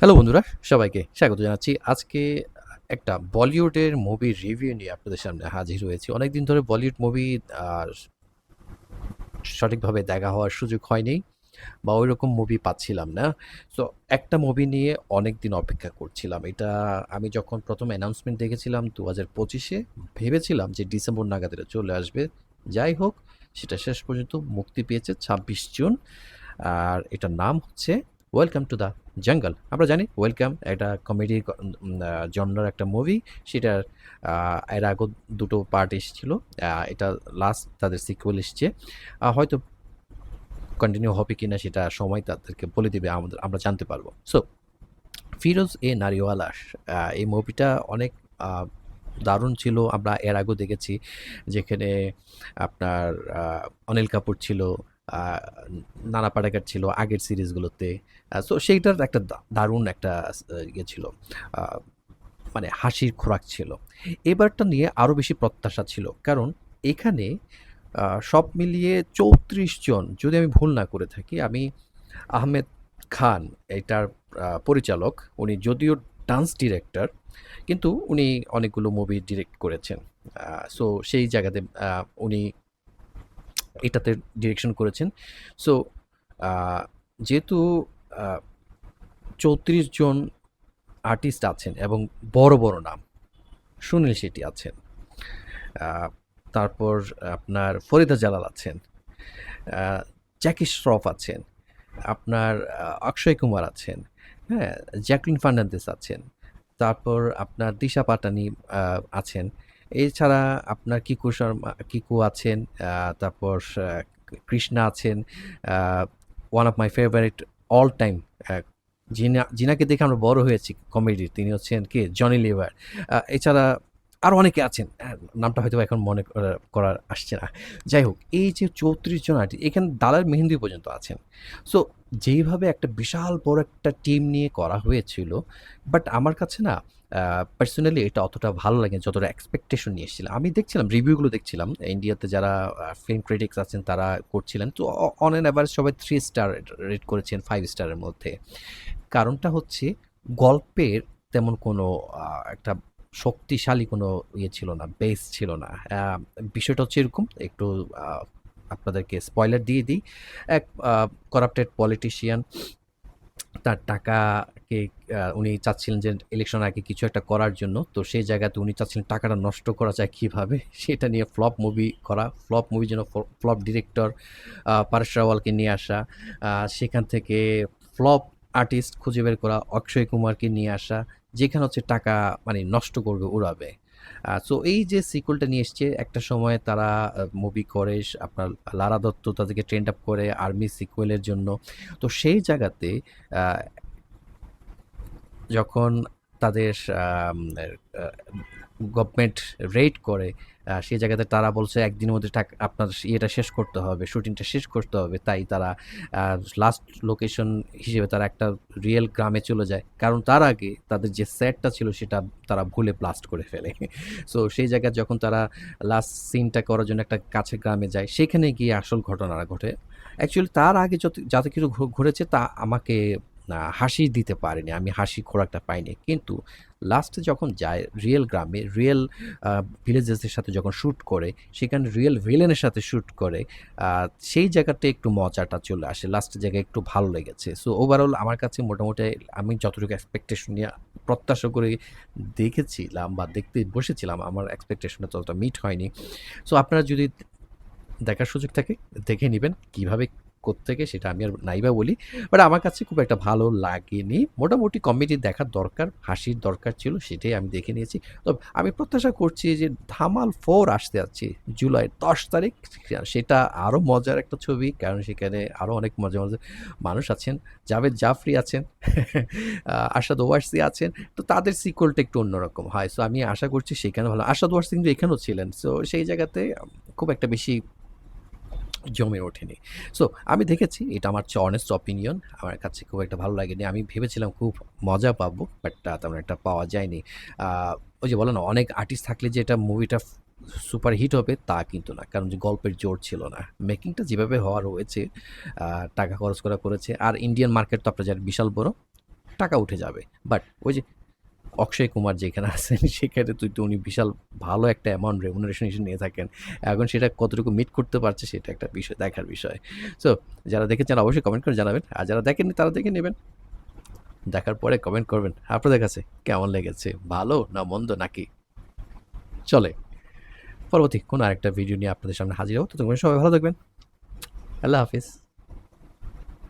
Hello বন্ধুরা, সবাইকে স্বাগত জানাচ্ছি। আজকে একটা বলিউডের মুভির রিভিউ নিয়ে আপনাদের সামনে হাজির হয়েছি। অনেকদিন ধরে বলিউড মুভি আ সঠিকভাবে দেখা হওয়ার সুযোগ হয়নি বা ওইরকম মুভি পাচ্ছিলাম না। সো একটা মুভি নিয়ে অনেকদিন অপেক্ষা করছিলাম। এটা আমি যখন ১ম অ্যানাউন্সমেন্ট দেখেছিলাম ২০২৫ এ ভেবেছিলাম যে ডিসেম্বর নাগাদ এটা চলে আসবে। যাই হোক, সেটা শেষ পর্যন্ত মুক্তি পেয়েছে ২৬ জুন। আর এটার নাম হচ্ছে ওয়েলকাম টু দ্য জঙ্গল। আমরা জানি ওয়েলকাম একটা কমেডি জনরার একটা মুভি। সেটার এর আগেও দুটো পার্ট এসেছিল। এটা লাস্ট তাদের সিকুয়েল এসছে। হয়তো কন্টিনিউ হবে কিনা সেটা সময় তাদেরকে বলে দিবে, আমরা জানতে পারবো। সো ফিরোজ এ নারিওয়ালা, এই মুভিটা অনেক দারুণ ছিল। আমরা এর আগেও দেখেছি, যেখানে আপনার অনিল কাপুর ছিল, আহ, নানা পাটেকর ছিল আগের সিরিজগুলোতে। সো সেইটার একটা দারুণ একটা ইয়ে ছিল, আহ, মানে হাসির খোরাক ছিল। এবারটা নিয়ে আরও বেশি প্রত্যাশা ছিল, কারণ এখানে সব মিলিয়ে ৩৪ জন, যদি আমি ভুল না করে থাকি। আমি আহমেদ খান এটার পরিচালক। উনি যদিও ডান্স ডিরেক্টর, কিন্তু উনি অনেকগুলো মুভি ডিরেক্ট করেছেন। সো সেই জায়গাতে উনি এটাতে ডিরেকশন করেছেন। সো যেহেতু ৩৪ জন আর্টিস্ট আছেন এবং বড় বড় নাম, সুনীল শেট্টি আছেন, আহ, তারপর আপনার ফরিদা জালাল আছেন, আহ, জ্যাকি শ্রফ আছেন, আপনার অক্ষয় কুমার আছেন, হ্যাঁ, জ্যাকলিন ফার্নান্দেস আছেন, তারপর আপনার দিশা পাটানি আছেন। এছাড়া আপনার কিকু শর্মা, কিকু আছেন, তারপর কৃষ্ণা আছেন, one of my favourite all time, জিনাকে দেখে আমরা বড় হয়েছি কমেডির, তিনি হচ্ছেন কে, জনি লিভার। এছাড়া আরও অনেকে আছেন, নামটা হয়তো এখন মনে করার আসছে না। যাই হোক, এই যে ৩৪ জন আর্টিস্ট, এখানে দালাল মেহেন্দি পর্যন্ত আছেন। সো যেইভাবে একটা বিশাল বড় একটা টিম নিয়ে করা হয়েছিল, বাট আমার কাছে না পার্সোনালি এটা অতটা ভালো লাগে যতটা এক্সপেকটেশন নিয়ে এসেছিলাম। আমি দেখছিলাম রিভিউগুলো, দেখছিলাম ইন্ডিয়াতে যারা ফিল্ম ক্রিটিক্স আছেন তারা করছিলেন, তো অন অ্যান অ্যাভারেজ সবাই 3 স্টার রেট করেছেন 5 স্টারের মধ্যে। কারণটা হচ্ছে গল্পের তেমন কোনো একটা শক্তিশালী কোনো ইয়ে ছিল না, বেস ছিল না। বিষয়টা হচ্ছে এরকম, একটু আপনাদেরকে স্পয়লার দিয়ে দিই। এক করাপ্টেড পলিটিশিয়ান, তার টাকাকে উনি চাচ্ছিলেন যে ইলেকশন আগে কিছু একটা করার জন্য। তো সেই জায়গাতে উনি চাচ্ছিলেন টাকাটা নষ্ট করা যায় কিভাবে? সেটা নিয়ে ফ্লপ মুভি করা। ফ্লপ মুভির জন্য ফ্লপ ডিরেক্টর পারেশ রাওয়ালকে নিয়ে আসা। সেখান থেকে ফ্লপ আর্টিস্ট খুঁজে বের করা, অক্ষয় কুমারকে নিয়ে আসা, যেখানে হচ্ছে টাকা মানে নষ্ট করবে, উড়াবে। সো এই যে সিক্যুয়ালটা নিয়ে এসছে, একটা সময় তারা মুভি করে, আপনার লারা দত্ত তাদেরকে ট্রেন্ড আপ করে আর্মি সিক্যুয়েলের জন্য। তো সেই জায়গাতে আহ, যখন তাদের গভর্নমেন্ট রেড করে, সেই জায়গাতে তারা বলছে একদিনের মধ্যে আপনার ইয়েটা শেষ করতে হবে, শুটিংটা শেষ করতে হবে। তাই তারা লাস্ট লোকেশন হিসেবে তারা একটা রিয়েল গ্রামে চলে যায়, কারণ তার আগে তাদের যে সেটটা ছিল সেটা তারা ভুলে ব্লাস্ট করে ফেলে। সো সেই জায়গায় যখন তারা লাস্ট সিনটা করার জন্য একটা কাছের গ্রামে যায়, সেখানে গিয়ে আসল ঘটনাটা ঘটে। অ্যাকচুয়ালি তার আগে যত যাতে কিছু ঘটেছে তা আমাকে হাসি দিতে পারেনি, আমি হাসি খোরাকটা পাইনি। কিন্তু লাস্টে যখন যায় রিয়েল গ্রামে, রিয়েল ভিলেজেসের সাথে যখন শ্যুট করে, সেখানে রিয়েল ভিলেনের সাথে শ্যুট করে, সেই জায়গাতে একটু মজাটা চলে আসে, লাস্টের জায়গায় একটু ভালো লেগেছে। সো ওভারঅল আমার কাছে মোটামুটি আমি যতটুকু এক্সপেকটেশন নিয়ে প্রত্যাশা করে দেখেছিলাম বা দেখতে বসেছিলাম, আমার এক্সপেকটেশনটা ততটা মিট হয়নি। সো আপনারা যদি দেখার সুযোগ থাকে, দেখে নিবেন। কিভাবে কোত্থেকে সেটা আমি আর নাইবা বলি। বাট আমার কাছে খুব একটা ভালো লাগেনি। মোটামুটি কমেডি দেখার দরকার, হাসির দরকার ছিল, সেটাই আমি দেখে নিয়েছি। তো আমি প্রত্যাশা করছি যে ধামাল 4 আসতে যাচ্ছে জুলাই ১০ তারিখ। সেটা আরও মজার একটা ছবি, কারণ সেখানে আরও অনেক মজার, মজার মানুষ আছেন। জাভেদ জাফরি আছেন, আরশাদ ওয়ারসি আছেন। তো তাদের সিক্যুয়ালটা একটু অন্যরকম হয়। সো আমি আশা করছি সেখানে ভালো। আরশাদ ওয়ারসি কিন্তু এখানেও ছিলেন। সো সেই জায়গাতে খুব একটা বেশি জমে ওঠেনি। সো আমি দেখেছি, এটা আমার হচ্ছে অনেস্ট অপিনিয়ন। আমার কাছে খুব একটা ভালো লাগেনি। আমি ভেবেছিলাম খুব মজা পাবো, বাট তেমন একটা পাওয়া যায়নি। আ ওই যে বলে না, অনেক আর্টিস্ট থাকলে যে এটা মুভিটা সুপার হিট হবে তা কিন্তু না। কারণ যে গল্পের জোর ছিল না। মেকিংটা যেভাবে হওয়ার হয়েছে, আ টাকা খরচ করা করেছে। আর ইন্ডিয়ান মার্কেট তো আপনারা জানেন বিশাল বড়। টাকা উঠে যাবে। বাট ওই যে অক্ষয় কুমার যেখানে আছেন সেখানে তো উনি বিশাল ভালো একটা অ্যামাউন্ট রেমুনারেশন নিয়ে থাকেন। এখন সেটা কতটুকু মিট করতে পারছে সেটা একটা বিষয়, দেখার বিষয়। সো যারা দেখেছেন অবশ্যই কমেন্ট করে জানাবেন। আর যারা দেখেননি তারা দেখে নেবেন। দেখার পরে কমেন্ট করবেন আপনাদের কাছে কেমন লেগেছে, ভালো না মন্দ নাকি চলে। পরবর্তী কোনো আরেকটা ভিডিও নিয়ে আপনাদের সামনে হাজির হবো। ততক্ষণ সবাই ভালো থাকবেন। আল্লাহ হাফিজ।